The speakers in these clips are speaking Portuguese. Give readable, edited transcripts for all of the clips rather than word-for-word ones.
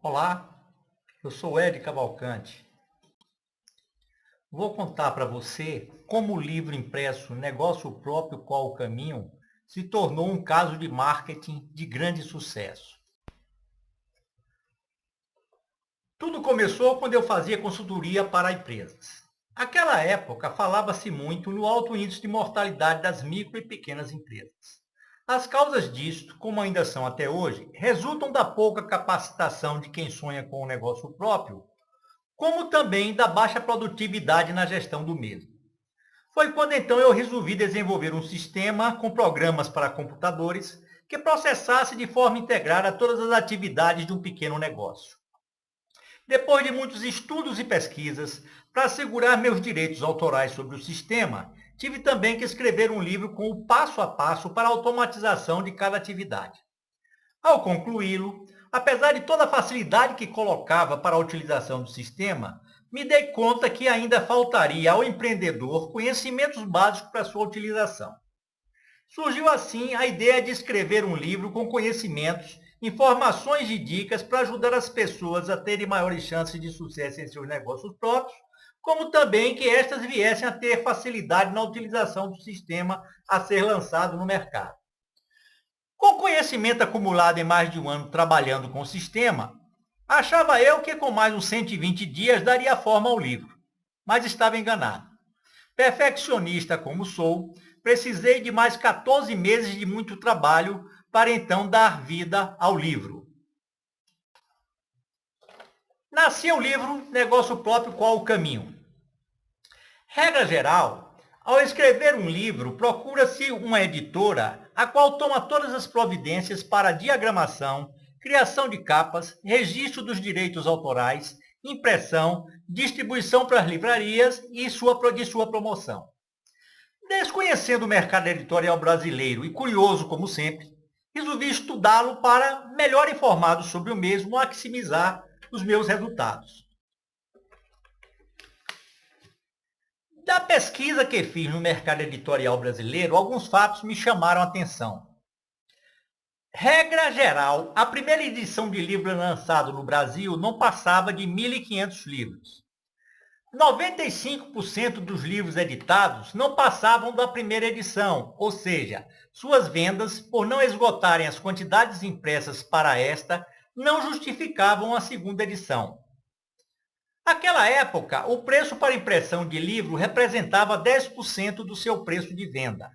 Olá, eu sou Ed Cavalcante. Vou contar para você como o livro impresso Negócio Próprio Qual o Caminho se tornou um caso de marketing de grande sucesso. Tudo começou quando eu fazia consultoria para empresas. Naquela época, falava-se muito no alto índice de mortalidade das micro e pequenas empresas. As causas disto, como ainda são até hoje, resultam da pouca capacitação de quem sonha com o negócio próprio, como também da baixa produtividade na gestão do mesmo. Foi quando então eu resolvi desenvolver um sistema com programas para computadores que processasse de forma integrada todas as atividades de um pequeno negócio. Depois de muitos estudos e pesquisas para assegurar meus direitos autorais sobre o sistema, tive também que escrever um livro com o passo a passo para a automatização de cada atividade. Ao concluí-lo, apesar de toda a facilidade que colocava para a utilização do sistema, me dei conta que ainda faltaria ao empreendedor conhecimentos básicos para sua utilização. Surgiu assim a ideia de escrever um livro com conhecimentos, informações e dicas para ajudar as pessoas a terem maiores chances de sucesso em seus negócios próprios, como também que estas viessem a ter facilidade na utilização do sistema a ser lançado no mercado. Com conhecimento acumulado em mais de um ano trabalhando com o sistema, achava eu que com mais uns 120 dias daria forma ao livro, mas estava enganado. Perfeccionista como sou, precisei de mais 14 meses de muito trabalho para então dar vida ao livro. Nascia o livro Negócio Próprio Qual o Caminho. Regra geral, ao escrever um livro, procura-se uma editora a qual toma todas as providências para a diagramação, criação de capas, registro dos direitos autorais, impressão, distribuição para as livrarias e de sua promoção. Desconhecendo o mercado editorial brasileiro e curioso como sempre, resolvi estudá-lo para, melhor informado sobre o mesmo, maximizar os meus resultados. Da pesquisa que fiz no mercado editorial brasileiro, alguns fatos me chamaram a atenção. Regra geral, a primeira edição de livro lançado no Brasil não passava de 1.500 livros. 95% dos livros editados não passavam da primeira edição, ou seja, suas vendas, por não esgotarem as quantidades impressas para esta, não justificavam a segunda edição. Naquela época, o preço para impressão de livro representava 10% do seu preço de venda.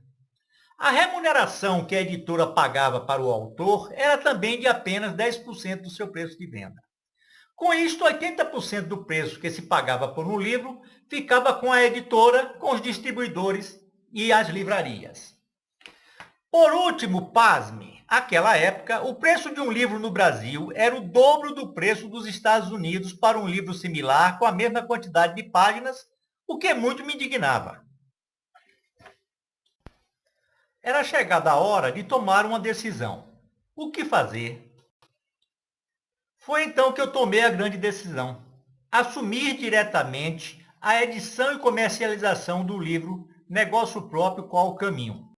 A remuneração que a editora pagava para o autor era também de apenas 10% do seu preço de venda. Com isto, 80% do preço que se pagava por um livro ficava com a editora, com os distribuidores e as livrarias. Por último, pasme, naquela época, o preço de um livro no Brasil era o dobro do preço dos Estados Unidos para um livro similar com a mesma quantidade de páginas, o que muito me indignava. Era chegada a hora de tomar uma decisão. O que fazer? Foi então que eu tomei a grande decisão. Assumir diretamente a edição e comercialização do livro Negócio Próprio Qual o Caminho.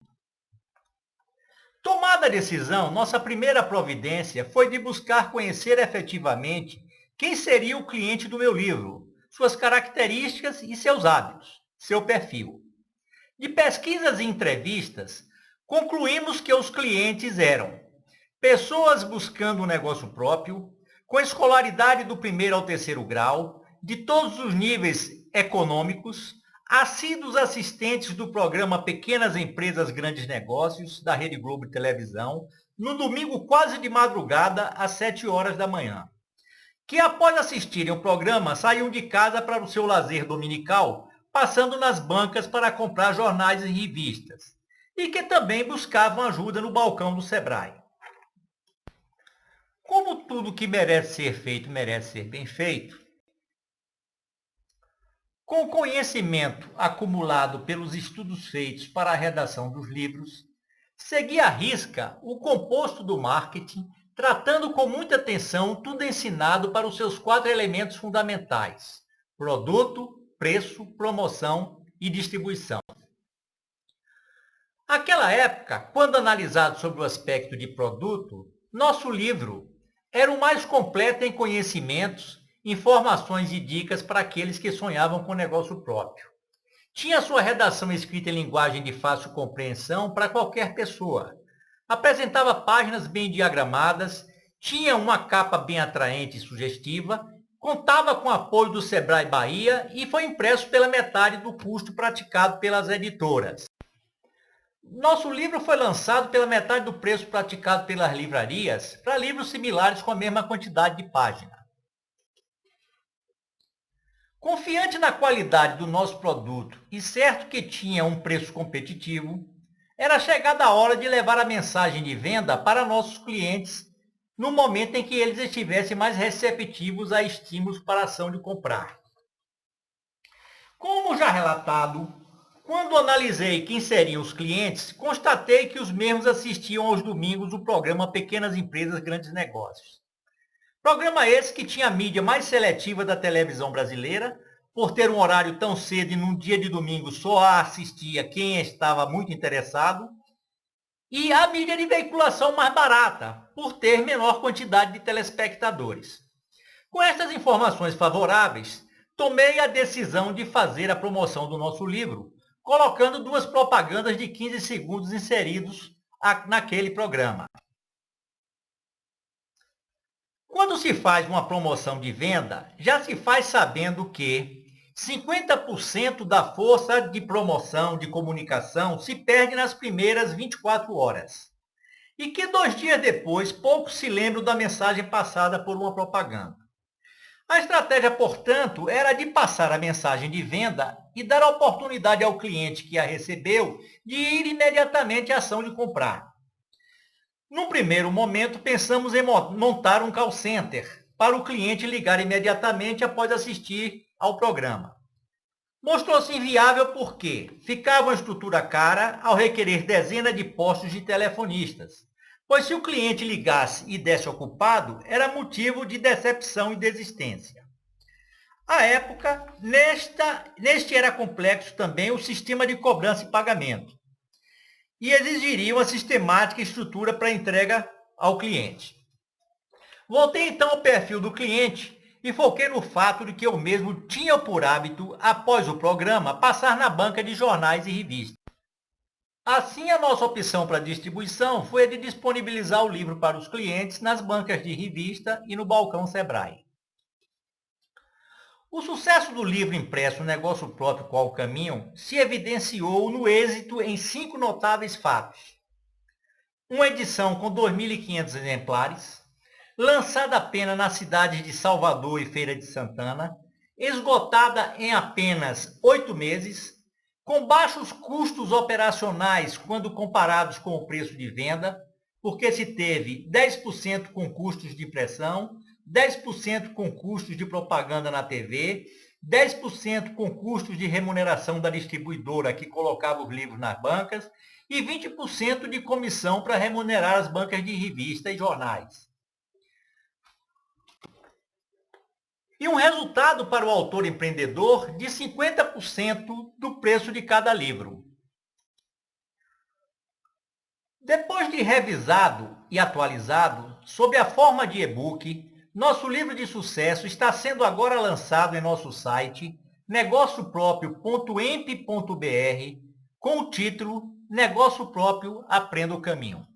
Tomada a decisão, nossa primeira providência foi de buscar conhecer efetivamente quem seria o cliente do meu livro, suas características e seus hábitos, seu perfil. De pesquisas e entrevistas, concluímos que os clientes eram pessoas buscando um negócio próprio, com escolaridade do primeiro ao terceiro grau, de todos os níveis econômicos, assíduos assistentes do programa Pequenas Empresas Grandes Negócios, da Rede Globo de Televisão, no domingo quase de madrugada, às 7 horas da manhã, que após assistirem o programa saíam de casa para o seu lazer dominical, passando nas bancas para comprar jornais e revistas, e que também buscavam ajuda no balcão do Sebrae. Como tudo que merece ser feito merece ser bem feito, com o conhecimento acumulado pelos estudos feitos para a redação dos livros, segui à risca o composto do marketing, tratando com muita atenção tudo ensinado para os seus 4 elementos fundamentais: produto, preço, promoção e distribuição. Naquela época, quando analisado sobre o aspecto de produto, nosso livro Era o mais completo em conhecimentos, informações e dicas para aqueles que sonhavam com negócio próprio. Tinha sua redação escrita em linguagem de fácil compreensão para qualquer pessoa. Apresentava páginas bem diagramadas, tinha uma capa bem atraente e sugestiva, contava com o apoio do Sebrae Bahia e foi impresso pela metade do custo praticado pelas editoras. Nosso livro foi lançado pela metade do preço praticado pelas livrarias para livros similares com a mesma quantidade de páginas. Confiante na qualidade do nosso produto e certo que tinha um preço competitivo, era chegada a hora de levar a mensagem de venda para nossos clientes no momento em que eles estivessem mais receptivos a estímulos para a ação de comprar. Como já relatado, quando analisei quem seriam os clientes, constatei que os mesmos assistiam aos domingos o programa Pequenas Empresas, Grandes Negócios. Programa esse que tinha a mídia mais seletiva da televisão brasileira, por ter um horário tão cedo e num dia de domingo só assistia quem estava muito interessado, e a mídia de veiculação mais barata, por ter menor quantidade de telespectadores. Com estas informações favoráveis, tomei a decisão de fazer a promoção do nosso livro, colocando 2 propagandas de 15 segundos inseridos naquele programa. Quando se faz uma promoção de venda, já se faz sabendo que 50% da força de promoção, de comunicação, se perde nas primeiras 24 horas. E que 2 dias depois, poucos se lembram da mensagem passada por uma propaganda. A estratégia, portanto, era de passar a mensagem de venda e dar a oportunidade ao cliente que a recebeu de ir imediatamente à ação de comprar. No primeiro momento, pensamos em montar um call center para o cliente ligar imediatamente após assistir ao programa. Mostrou-se inviável porque ficava uma estrutura cara ao requerer dezenas de postos de telefonistas, pois se o cliente ligasse e desse ocupado, era motivo de decepção e desistência. À época, neste era complexo também o sistema de cobrança e pagamento, e exigiria uma sistemática estrutura para entrega ao cliente. Voltei então ao perfil do cliente e foquei no fato de que eu mesmo tinha por hábito, após o programa, passar na banca de jornais e revistas. Assim, a nossa opção para distribuição foi a de disponibilizar o livro para os clientes nas bancas de revista e no balcão Sebrae. O sucesso do livro impresso Negócio Próprio, Qual o Caminho, se evidenciou no êxito em 5 notáveis fatos. Uma edição com 2.500 exemplares, lançada apenas nas cidades de Salvador e Feira de Santana, esgotada em apenas 8 meses, com baixos custos operacionais quando comparados com o preço de venda, porque se teve 10% com custos de impressão, 10% com custos de propaganda na TV, 10% com custos de remuneração da distribuidora que colocava os livros nas bancas e 20% de comissão para remunerar as bancas de revista e jornais. E um resultado para o autor empreendedor de 50% do preço de cada livro. Depois de revisado e atualizado, sob a forma de e-book, nosso livro de sucesso está sendo agora lançado em nosso site negocioproprio.emp.br com o título Negócio Próprio, Aprenda o Caminho.